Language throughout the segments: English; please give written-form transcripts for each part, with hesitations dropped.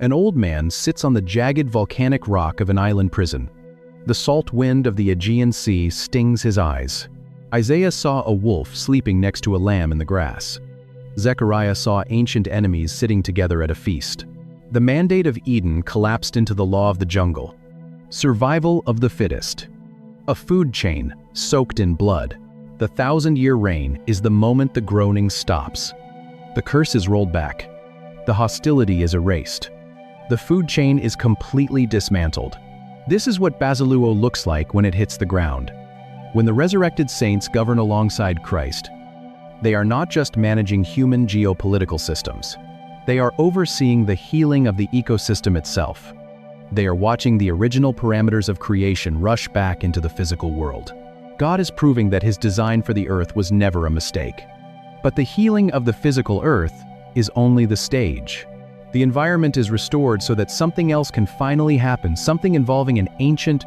An old man sits on the jagged volcanic rock of an island prison. The salt wind of the Aegean Sea stings his eyes. Isaiah saw a wolf sleeping next to a lamb in the grass. Zechariah saw ancient enemies sitting together at a feast. The mandate of Eden collapsed into the law of the jungle. Survival of the fittest. A food chain soaked in blood. The 1,000-year reign is the moment the groaning stops. The curse is rolled back. The hostility is erased. The food chain is completely dismantled. This is what Basiluo looks like when it hits the ground. When the resurrected saints govern alongside Christ, they are not just managing human geopolitical systems. They are overseeing the healing of the ecosystem itself. They are watching the original parameters of creation rush back into the physical world. God is proving that his design for the earth was never a mistake. But the healing of the physical earth is only the stage. The environment is restored so that something else can finally happen, something involving an ancient,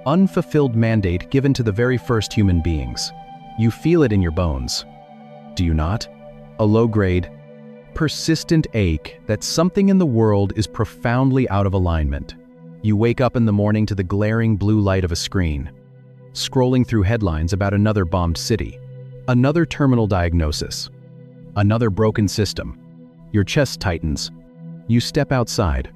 unfulfilled mandate given to the very first human beings. You feel it in your bones. Do you not? A low-grade, persistent ache that something in the world is profoundly out of alignment. You wake up in the morning to the glaring blue light of a screen, scrolling through headlines about another bombed city, another terminal diagnosis, another broken system. Your chest tightens. You step outside.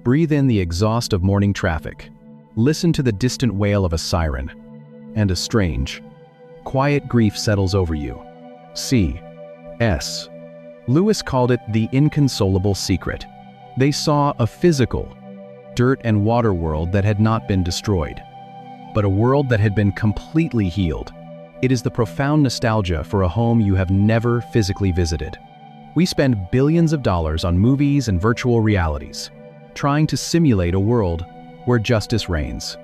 Breathe in the exhaust of morning traffic. Listen to the distant wail of a siren. And a strange, quiet grief settles over you. C.S. Lewis called it the inconsolable secret. They saw a physical, dirt and water world that had not been destroyed, but a world that had been completely healed. It is the profound nostalgia for a home you have never physically visited. We spend billions of dollars on movies and virtual realities, trying to simulate a world where justice reigns,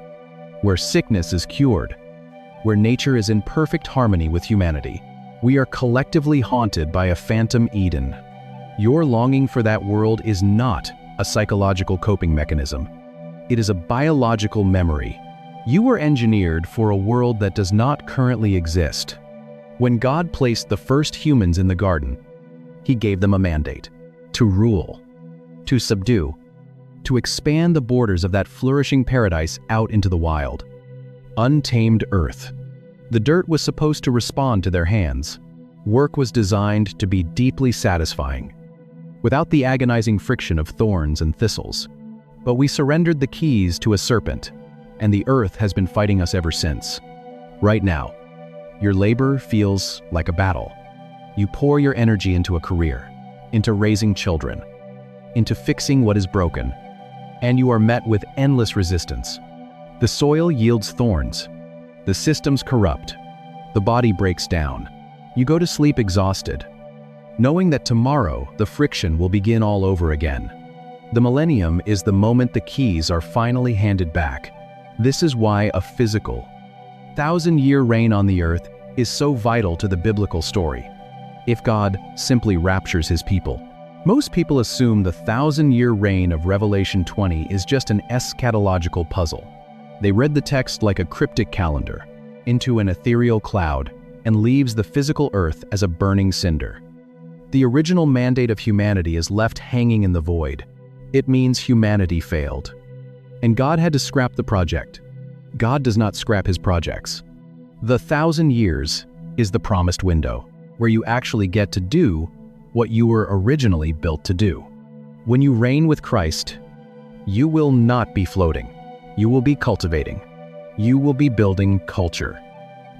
where sickness is cured, where nature is in perfect harmony with humanity. We are collectively haunted by a phantom Eden. Your longing for that world is not a psychological coping mechanism. It is a biological memory. You were engineered for a world that does not currently exist. When God placed the first humans in the garden, he gave them a mandate: to rule, to subdue, to expand the borders of that flourishing paradise out into the wild. Untamed earth. The dirt was supposed to respond to their hands. Work was designed to be deeply satisfying, without the agonizing friction of thorns and thistles. But we surrendered the keys to a serpent, and the earth has been fighting us ever since. Right now, your labor feels like a battle. You pour your energy into a career, into raising children, into fixing what is broken, and you are met with endless resistance. The soil yields thorns. The systems corrupt. The body breaks down. You go to sleep exhausted, knowing that tomorrow the friction will begin all over again. The millennium is the moment the keys are finally handed back. This is why a physical, 1,000-year reign on the earth is so vital to the biblical story. If God simply raptures his people, most people assume the 1,000-year reign of Revelation 20 is just an eschatological puzzle. They read the text like a cryptic calendar, into an ethereal cloud, and leaves the physical earth as a burning cinder. The original mandate of humanity is left hanging in the void. It means humanity failed. And God had to scrap the project. God does not scrap his projects. The 1,000 years is the promised window, where you actually get to do what you were originally built to do. When you reign with Christ, you will not be floating. You will be cultivating. You will be building culture,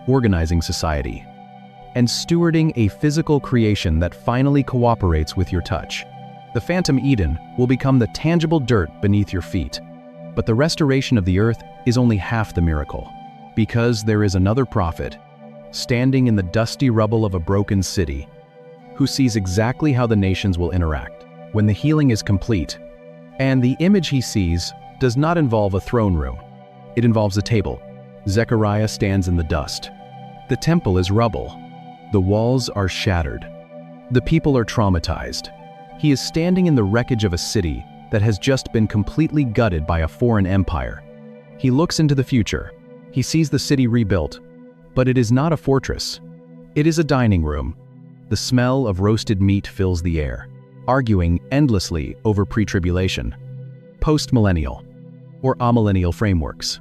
organizing society, and stewarding a physical creation that finally cooperates with your touch. The Phantom Eden will become the tangible dirt beneath your feet. But the restoration of the earth is only half the miracle, because there is another prophet, standing in the dusty rubble of a broken city, who sees exactly how the nations will interact when the healing is complete. And the image he sees does not involve a throne room. It involves a table. Zechariah stands in the dust. The temple is rubble. The walls are shattered. The people are traumatized. He is standing in the wreckage of a city that has just been completely gutted by a foreign empire. He looks into the future. He sees the city rebuilt, but it is not a fortress. It is a dining room. The smell of roasted meat fills the air. arguing endlessly over pre-tribulation, post-millennial, or amillennial frameworks.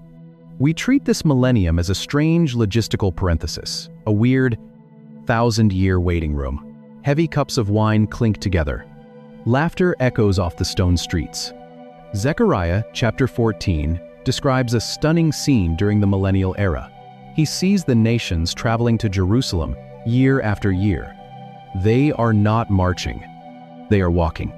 We treat this millennium as a strange logistical parenthesis, a weird 1,000-year waiting room. Heavy cups of wine clink together. Laughter echoes off the stone streets. Zechariah chapter 14 describes a stunning scene during the millennial era. He sees the nations traveling to Jerusalem year after year. They are not marching. They are walking.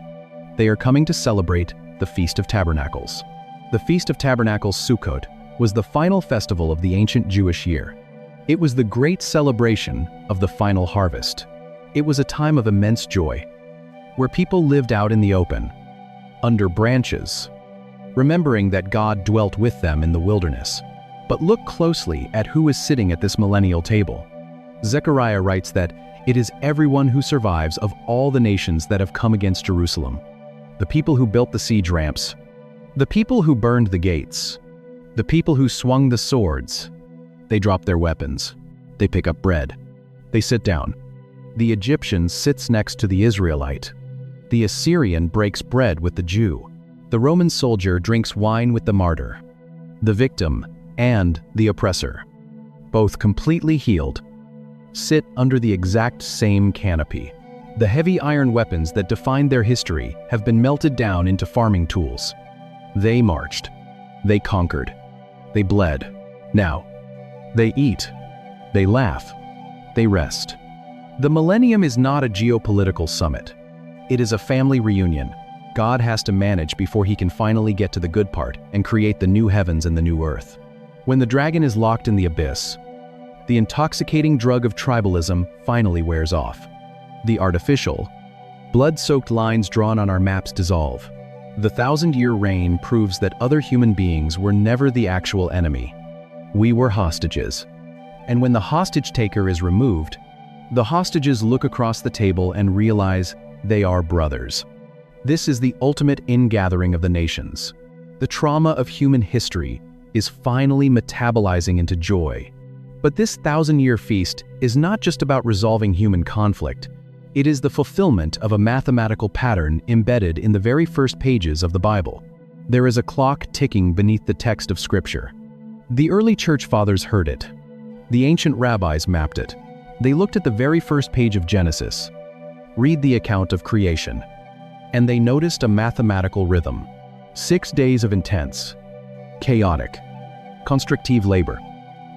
They are coming to celebrate the Feast of Tabernacles. The Feast of Tabernacles, Sukkot, was the final festival of the ancient Jewish year. It was the great celebration of the final harvest. It was a time of immense joy, where people lived out in the open, under branches, remembering that God dwelt with them in the wilderness. But look closely at who is sitting at this millennial table. Zechariah writes that it is everyone who survives of all the nations that have come against Jerusalem. The people who built the siege ramps, the people who burned the gates, the people who swung the swords. They drop their weapons. They pick up bread. They sit down. The Egyptian sits next to the Israelite. The Assyrian breaks bread with the Jew. The Roman soldier drinks wine with the martyr, the victim, and the oppressor. Both completely healed, sit under the exact same canopy. The heavy iron weapons that defined their history have been melted down into farming tools. They marched. They conquered. They bled. Now, they eat. They laugh. They rest. The millennium is not a geopolitical summit. It is a family reunion. God has to manage before he can finally get to the good part and create the new heavens and the new earth. When the dragon is locked in the abyss, the intoxicating drug of tribalism finally wears off. The artificial, blood-soaked lines drawn on our maps dissolve. The 1,000-year reign proves that other human beings were never the actual enemy. We were hostages. And when the hostage taker is removed, the hostages look across the table and realize they are brothers. This is the ultimate ingathering of the nations. The trauma of human history is finally metabolizing into joy. But this 1,000-year feast is not just about resolving human conflict. It is the fulfillment of a mathematical pattern embedded in the very first pages of the Bible. There is a clock ticking beneath the text of Scripture. The early church fathers heard it. The ancient rabbis mapped it. They looked at the very first page of Genesis, read the account of creation, and they noticed a mathematical rhythm. 6 days of intense, chaotic, constructive labor.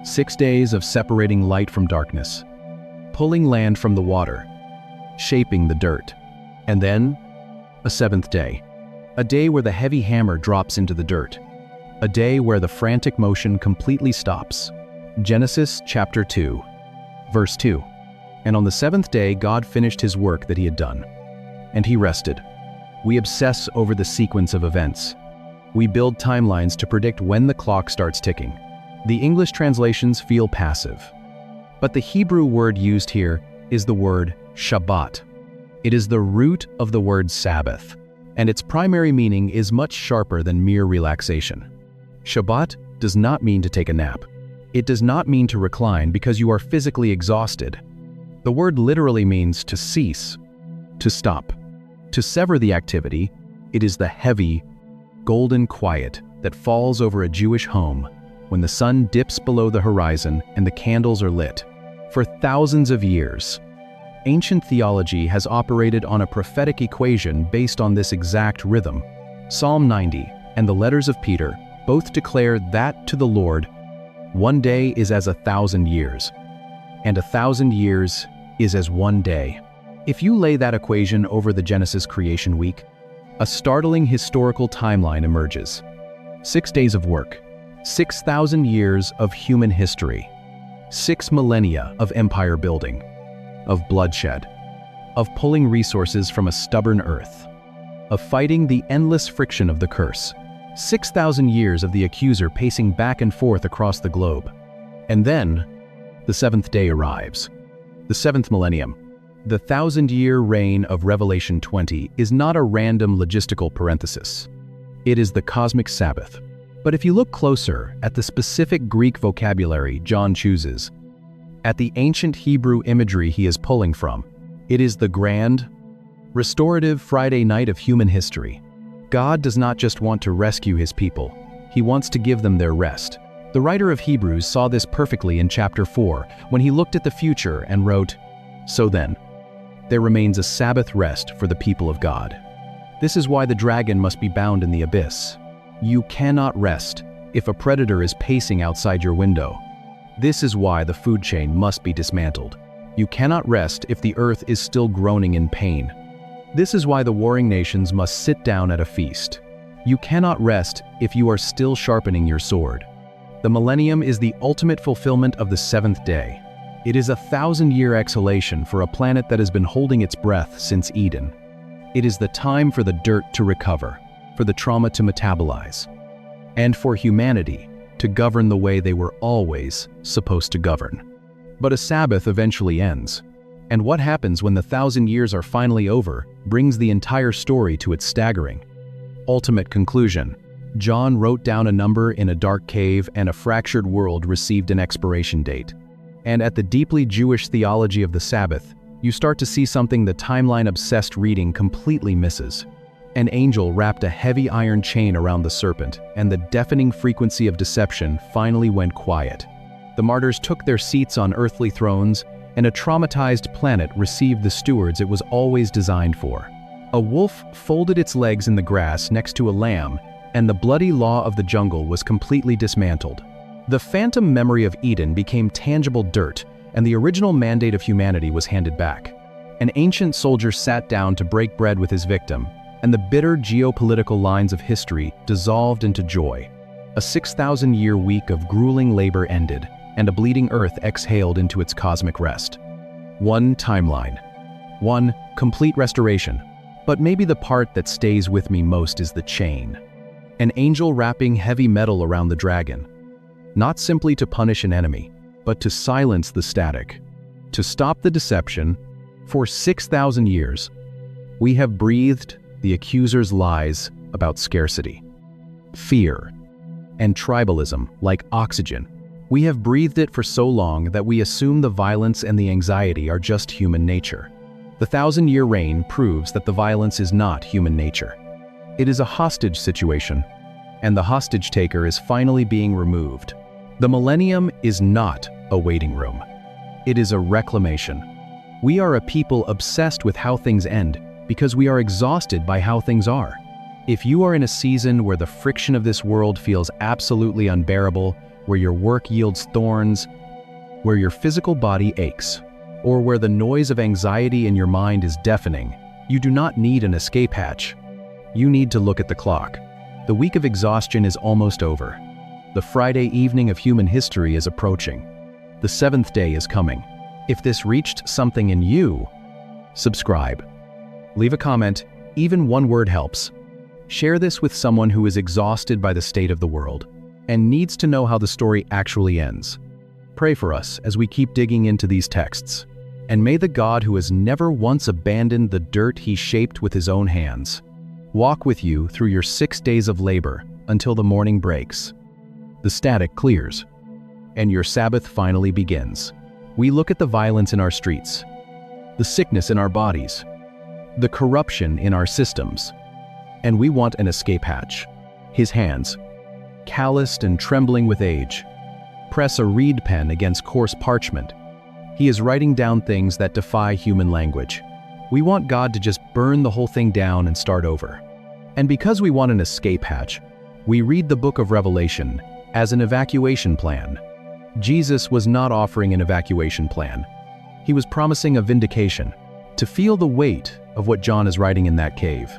6 days of separating light from darkness, pulling land from the water, shaping the dirt. And then, a 7th day. A day where the heavy hammer drops into the dirt. A day where the frantic motion completely stops. Genesis chapter 2, verse 2. And on the 7th day God finished his work that he had done. And he rested. We obsess over the sequence of events. We build timelines to predict when the clock starts ticking. The English translations feel passive. But the Hebrew word used here is the word Shabbat. It is the root of the word Sabbath, and its primary meaning is much sharper than mere relaxation. Shabbat does not mean to take a nap. It does not mean to recline because you are physically exhausted. The word literally means to cease, to stop, to sever the activity. It is the heavy, golden quiet that falls over a Jewish home when the sun dips below the horizon and the candles are lit. For thousands of years, ancient theology has operated on a prophetic equation based on this exact rhythm. Psalm 90 and the letters of Peter both declare that to the Lord, one day is as 1,000 years, and 1,000 years is as one day. If you lay that equation over the Genesis creation week, a startling historical timeline emerges. 6 days of work, 6,000 years of human history, 6 millennia of empire building, of bloodshed, of pulling resources from a stubborn earth, of fighting the endless friction of the curse, 6,000 years of the accuser pacing back and forth across the globe. And then, the 7th day arrives. The 7th millennium. The 1,000-year reign of Revelation 20 is not a random logistical parenthesis. It is the cosmic Sabbath. But if you look closer at the specific Greek vocabulary John chooses, at the ancient Hebrew imagery he is pulling from, it is the grand, Restorative Friday night of human history. God does not just want to rescue his people, he wants to give them their rest. The writer of Hebrews saw this perfectly in chapter 4 when he looked at the future and wrote, "So then, there remains a Sabbath rest for the people of God." This is why the dragon must be bound in the abyss. You cannot rest if a predator is pacing outside your window. This is why the food chain must be dismantled. You cannot rest if the earth is still groaning in pain. This is why the warring nations must sit down at a feast. You cannot rest if you are still sharpening your sword. The Millennium is the ultimate fulfillment of the seventh day. It is a 1,000-year exhalation for a planet that has been holding its breath since Eden. It is the time for the dirt to recover, for the trauma to metabolize, and for humanity to govern the way they were always supposed to govern. But a Sabbath eventually ends. And what happens when the 1,000 years are finally over brings the entire story to its staggering ultimate conclusion. John wrote down a number in a dark cave, and a fractured world received an expiration date. And at the deeply Jewish theology of the Sabbath, you start to see something the timeline-obsessed reading completely misses. An angel wrapped a heavy iron chain around the serpent, and the deafening frequency of deception finally went quiet. The martyrs took their seats on earthly thrones, and a traumatized planet received the stewards it was always designed for. A wolf folded its legs in the grass next to a lamb, and the bloody law of the jungle was completely dismantled. The phantom memory of Eden became tangible dirt, and the original mandate of humanity was handed back. An ancient soldier sat down to break bread with his victim, and the bitter geopolitical lines of history dissolved into joy. A 6,000-year week of grueling labor ended, and a bleeding earth exhaled into its cosmic rest. One timeline. One complete restoration. But maybe the part that stays with me most is the chain. An angel wrapping heavy metal around the dragon. Not simply to punish an enemy, but to silence the static. To stop the deception. For 6,000 years, we have breathed the accuser's lies about scarcity, fear, and tribalism like oxygen. We have breathed it for so long that we assume the violence and the anxiety are just human nature. The 1,000-year reign proves that the violence is not human nature. It is a hostage situation, and the hostage taker is finally being removed. The Millennium is not a waiting room. It is a reclamation. We are a people obsessed with how things end because we are exhausted by how things are. If you are in a season where the friction of this world feels absolutely unbearable, where your work yields thorns, where your physical body aches, or where the noise of anxiety in your mind is deafening, you do not need an escape hatch. You need to look at the clock. The week of exhaustion is almost over. The Friday evening of human history is approaching. The seventh day is coming. If this reached something in you, subscribe. Leave a comment, even one word helps. Share this with someone who is exhausted by the state of the world and needs to know how the story actually ends. Pray for us as we keep digging into these texts. And may the God who has never once abandoned the dirt he shaped with his own hands walk with you through your 6 days of labor until the morning breaks. The static clears, and your Sabbath finally begins. We look at the violence in our streets, the sickness in our bodies, the corruption in our systems, and we want an escape hatch. His hands, calloused and trembling with age, press a reed pen against coarse parchment. He is writing down things that defy human language. We want God to just burn the whole thing down and start over. And because we want an escape hatch, we read the book of Revelation as an evacuation plan. Jesus was not offering an evacuation plan. He was promising a vindication, to feel the weight of what John is writing in that cave.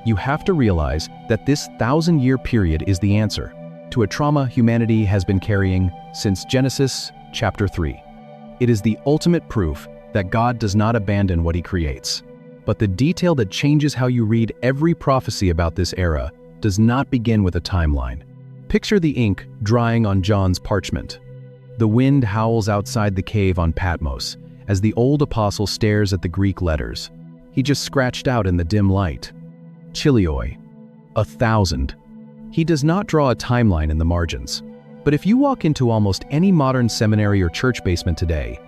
You have to realize that this 1,000-year period is the answer to a trauma humanity has been carrying since Genesis chapter 3. It is the ultimate proof that God does not abandon what he creates. But the detail that changes how you read every prophecy about this era does not begin with a timeline. Picture the ink drying on John's parchment. The wind howls outside the cave on Patmos as the old apostle stares at the Greek letters. He just scratched out in the dim light. Chilioi, 1,000. He does not draw a timeline in the margins. But if you walk into almost any modern seminary or church basement today,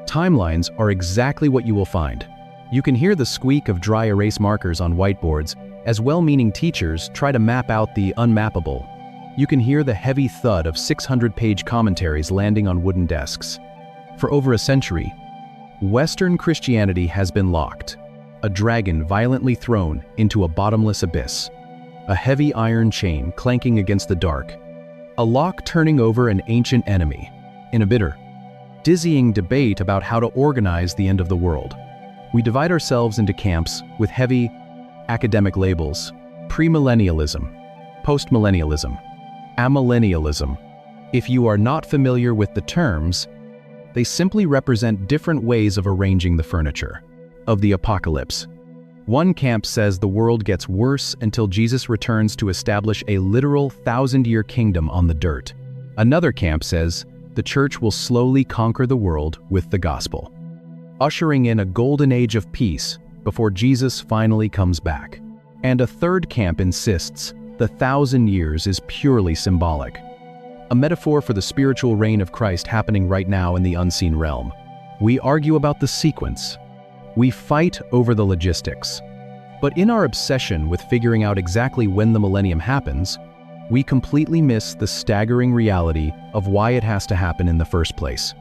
timelines are exactly what you will find. You can hear the squeak of dry erase markers on whiteboards as well-meaning teachers try to map out the unmappable. You can hear the heavy thud of 600-page commentaries landing on wooden desks. For over a century, Western Christianity has been locked, a dragon violently thrown into a bottomless abyss, a heavy iron chain clanking against the dark, a lock turning over an ancient enemy, in a bitter, dizzying debate about how to organize the end of the world. We divide ourselves into camps with heavy academic labels: premillennialism, postmillennialism, amillennialism. If you are not familiar with the terms, they simply represent different ways of arranging the furniture of the apocalypse. One camp says the world gets worse until Jesus returns to establish a literal 1,000-year kingdom on the dirt. Another camp says the church will slowly conquer the world with the gospel, ushering in a golden age of peace before Jesus finally comes back. And a third camp insists the 1,000 years is purely symbolic, a metaphor for the spiritual reign of Christ happening right now in the unseen realm. We argue about the sequence. We fight over the logistics. But in our obsession with figuring out exactly when the millennium happens, we completely miss the staggering reality of why it has to happen in the first place.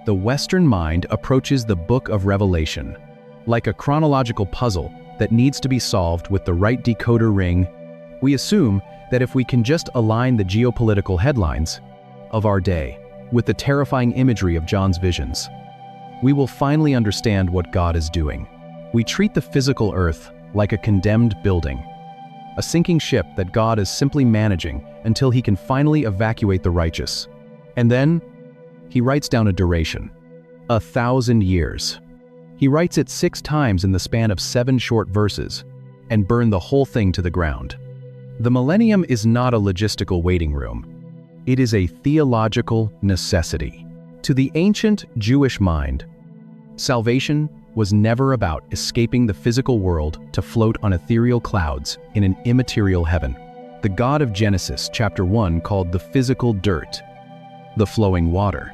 The Western mind approaches the book of Revelation like a chronological puzzle that needs to be solved with the right decoder ring. We assume that if we can just align the geopolitical headlines of our day with the terrifying imagery of John's visions, we will finally understand what God is doing. We treat the physical earth like a condemned building, a sinking ship that God is simply managing until he can finally evacuate the righteous. And then, he writes down a duration: 1,000 years. He writes it 6 times in the span of 7 short verses, and burned the whole thing to the ground. The millennium is not a logistical waiting room. It is a theological necessity. To the ancient Jewish mind, salvation was never about escaping the physical world to float on ethereal clouds in an immaterial heaven. The God of Genesis chapter 1 called the physical dirt the flowing water,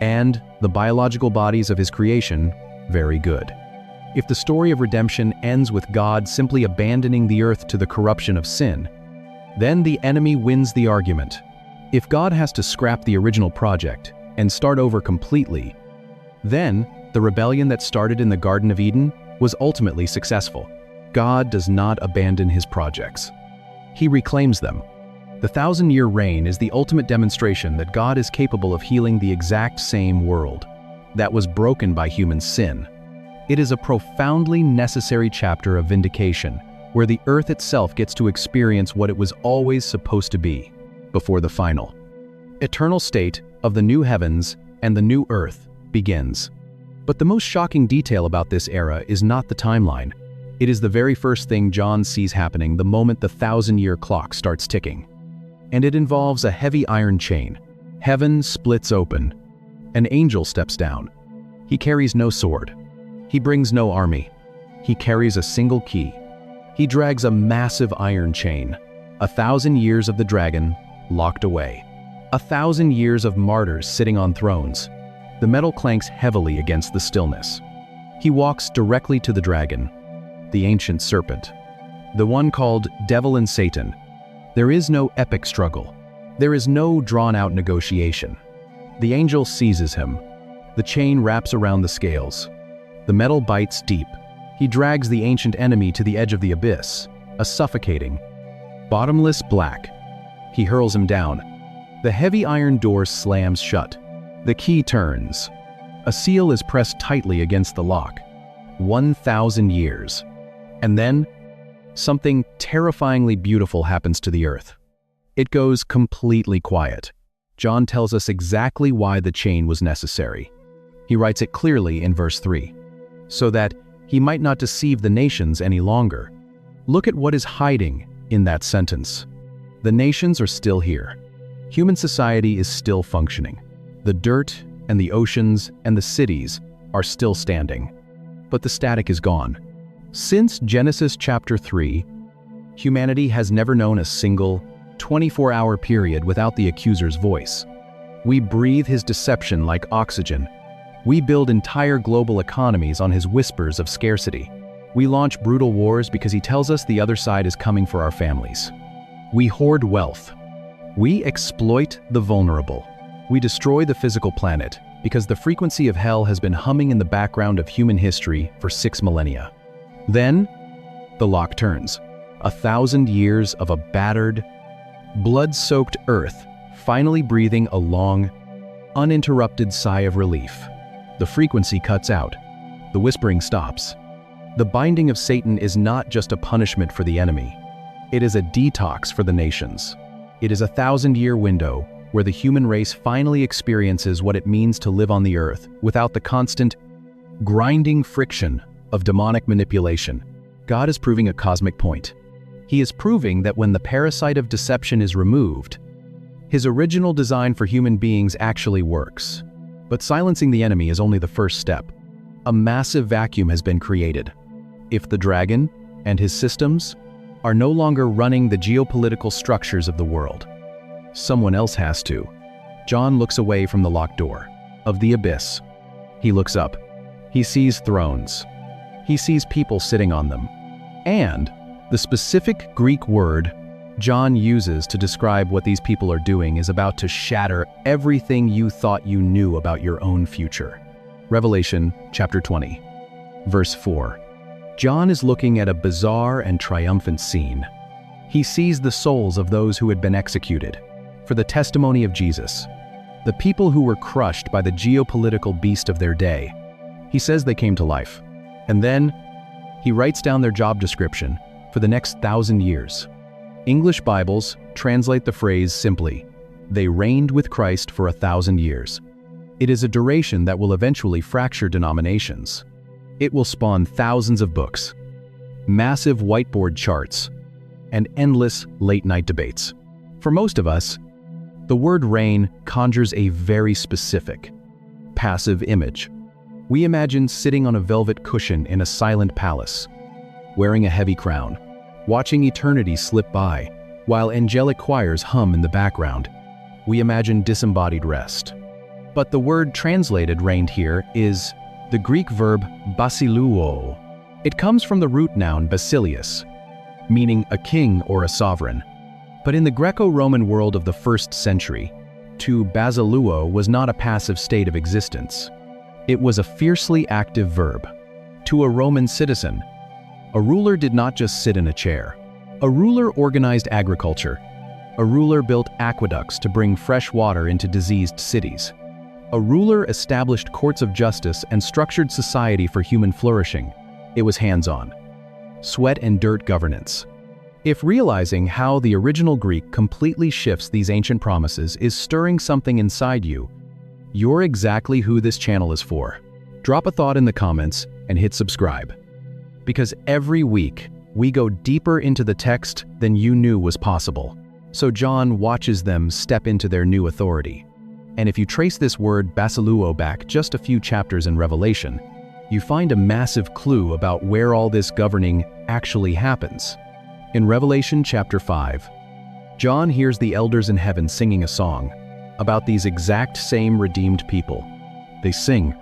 and the biological bodies of his creation very good. If the story of redemption ends with God simply abandoning the earth to the corruption of sin, then the enemy wins the argument. If God has to scrap the original project and start over completely, then the rebellion that started in the Garden of Eden was ultimately successful. God does not abandon his projects. He reclaims them. The 1,000-year reign is the ultimate demonstration that God is capable of healing the exact same world that was broken by human sin. It is a profoundly necessary chapter of vindication, where the earth itself gets to experience what it was always supposed to be, before the final, eternal state of the new heavens and the new earth begins. But the most shocking detail about this era is not the timeline. It is the very first thing John sees happening the moment the 1,000-year clock starts ticking. And it involves a heavy iron chain. Heaven splits open. An angel steps down. He carries no sword. He brings no army. He carries a single key. He drags a massive iron chain. 1,000 years of the dragon locked away. 1,000 years of martyrs sitting on thrones. The metal clanks heavily against the stillness. He walks directly to the dragon, the ancient serpent, the one called Devil and Satan. There is no epic struggle. There is no drawn-out negotiation. The angel seizes him. The chain wraps around the scales. The metal bites deep. He drags the ancient enemy to the edge of the abyss, a suffocating, bottomless black. He hurls him down. The heavy iron door slams shut. The key turns. A seal is pressed tightly against the lock. 1,000 years. And then, something terrifyingly beautiful happens to the earth. It goes completely quiet. John tells us exactly why the chain was necessary. He writes it clearly in verse 3. So that he might not deceive the nations any longer. Look at what is hiding in that sentence. The nations are still here. Human society is still functioning. The dirt and the oceans and the cities are still standing. But the static is gone. Since Genesis chapter 3, humanity has never known a single 24-hour period without the accuser's voice. We breathe his deception like oxygen, We build entire global economies on his whispers of scarcity. We launch brutal wars because he tells us the other side is coming for our families. We hoard wealth. We exploit the vulnerable. We destroy the physical planet because the frequency of hell has been humming in the background of human history for 6 millennia. Then, the lock turns. 1,000 years of a battered, blood-soaked earth finally breathing a long, uninterrupted sigh of relief. The frequency cuts out. The whispering stops. The binding of Satan is not just a punishment for the enemy. It is a detox for the nations. It is a 1,000-year window where the human race finally experiences what it means to live on the earth without the constant, grinding friction of demonic manipulation. God is proving a cosmic point. He is proving that when the parasite of deception is removed, his original design for human beings actually works. But silencing the enemy is only the first step. A massive vacuum has been created. If the dragon and his systems are no longer running the geopolitical structures of the world, someone else has to. John looks away from the locked door of the abyss. He looks up. He sees thrones. He sees people sitting on them. And the specific Greek word John uses to describe what these people are doing is about to shatter everything you thought you knew about your own future. Revelation chapter 20, verse 4. John is looking at a bizarre and triumphant scene. He sees the souls of those who had been executed for the testimony of Jesus, the people who were crushed by the geopolitical beast of their day. He says they came to life. And then he writes down their job description for the next 1,000 years. English Bibles translate the phrase simply, they reigned with Christ for 1,000 years. It is a duration that will eventually fracture denominations. It will spawn thousands of books, massive whiteboard charts, and endless late-night debates. For most of us, the word reign conjures a very specific, passive image. We imagine sitting on a velvet cushion in a silent palace, wearing a heavy crown, watching eternity slip by, while angelic choirs hum in the background. We imagine disembodied rest. But the word translated reigned here is the Greek verb basiluo. It comes from the root noun basileus, meaning a king or a sovereign. But in the Greco-Roman world of the 1st century, to basiluo was not a passive state of existence. It was a fiercely active verb. To a Roman citizen, a ruler did not just sit in a chair. A ruler organized agriculture. A ruler built aqueducts to bring fresh water into diseased cities. A ruler established courts of justice and structured society for human flourishing. It was hands-on. Sweat and dirt governance. If realizing how the original Greek completely shifts these ancient promises is stirring something inside you, you're exactly who this channel is for. Drop a thought in the comments and hit subscribe. Because every week, we go deeper into the text than you knew was possible. So John watches them step into their new authority. And if you trace this word basiluo back just a few chapters in Revelation, you find a massive clue about where all this governing actually happens. In Revelation chapter 5, John hears the elders in heaven singing a song about these exact same redeemed people. They sing,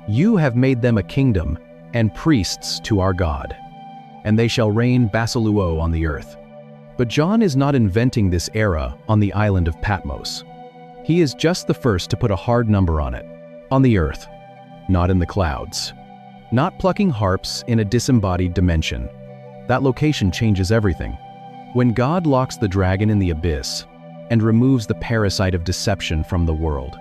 "You have made them a kingdom and priests to our God, and they shall reign basiluo on the earth." But John is not inventing this era on the island of Patmos. He is just the first to put a hard number on it. On the earth, not in the clouds. Not plucking harps in a disembodied dimension. That location changes everything. When God locks the dragon in the abyss and removes the parasite of deception from the world,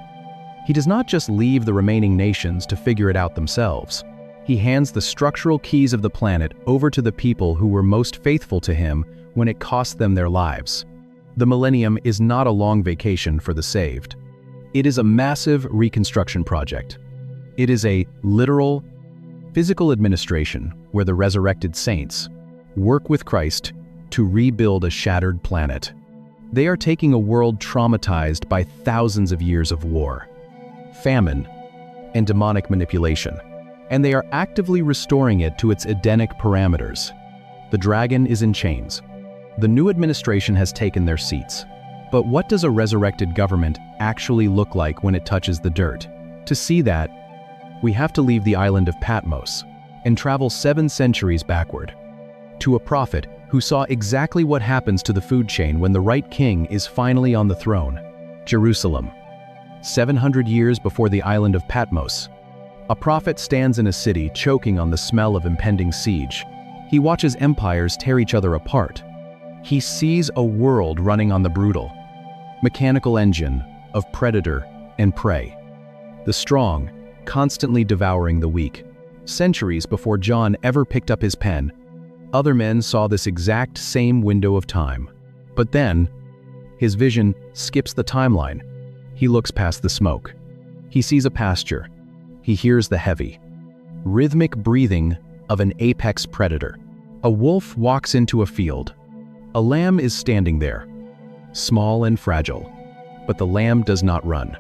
he does not just leave the remaining nations to figure it out themselves. He hands the structural keys of the planet over to the people who were most faithful to him when it cost them their lives. The Millennium is not a long vacation for the saved. It is a massive reconstruction project. It is a literal, physical administration where the resurrected saints work with Christ to rebuild a shattered planet. They are taking a world traumatized by thousands of years of war, famine, and demonic manipulation, and they are actively restoring it to its Edenic parameters. The dragon is in chains. The new administration has taken their seats. But what does a resurrected government actually look like when it touches the dirt? To see that, we have to leave the island of Patmos and travel 7 centuries backward to a prophet who saw exactly what happens to the food chain when the right king is finally on the throne, Jerusalem. 700 years before the island of Patmos, a prophet stands in a city choking on the smell of impending siege. He watches empires tear each other apart. He sees a world running on the brutal, mechanical engine of predator and prey. The strong, constantly devouring the weak. Centuries before John ever picked up his pen, other men saw this exact same window of time. But then, his vision skips the timeline. He looks past the smoke. He sees a pasture. He hears the heavy, rhythmic breathing of an apex predator. A wolf walks into a field. A lamb is standing there, small and fragile. But the lamb does not run.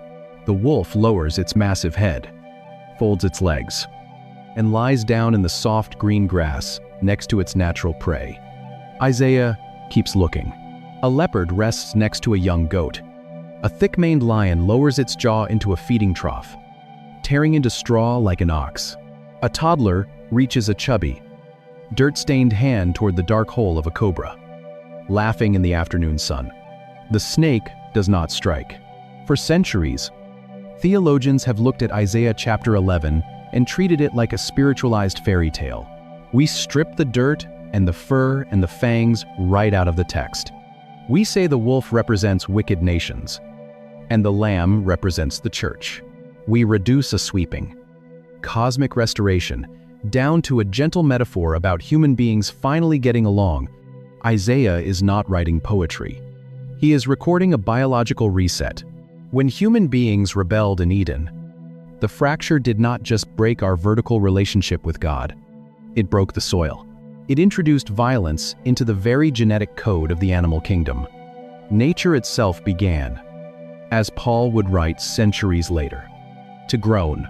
The wolf lowers its massive head, folds its legs, and lies down in the soft green grass next to its natural prey. Isaiah keeps looking. A leopard rests next to a young goat. A thick-maned lion lowers its jaw into a feeding trough, tearing into straw like an ox. A toddler reaches a chubby, dirt-stained hand toward the dark hole of a cobra, laughing in the afternoon sun. The snake does not strike. For centuries, theologians have looked at Isaiah chapter 11 and treated it like a spiritualized fairy tale. We strip the dirt and the fur and the fangs right out of the text. We say the wolf represents wicked nations, and the lamb represents the church. We reduce a sweeping, cosmic restoration down to a gentle metaphor about human beings finally getting along. Isaiah is not writing poetry. He is recording a biological reset. When human beings rebelled in Eden, the fracture did not just break our vertical relationship with God. It broke the soil. It introduced violence into the very genetic code of the animal kingdom. Nature itself began, as Paul would write centuries later, to groan,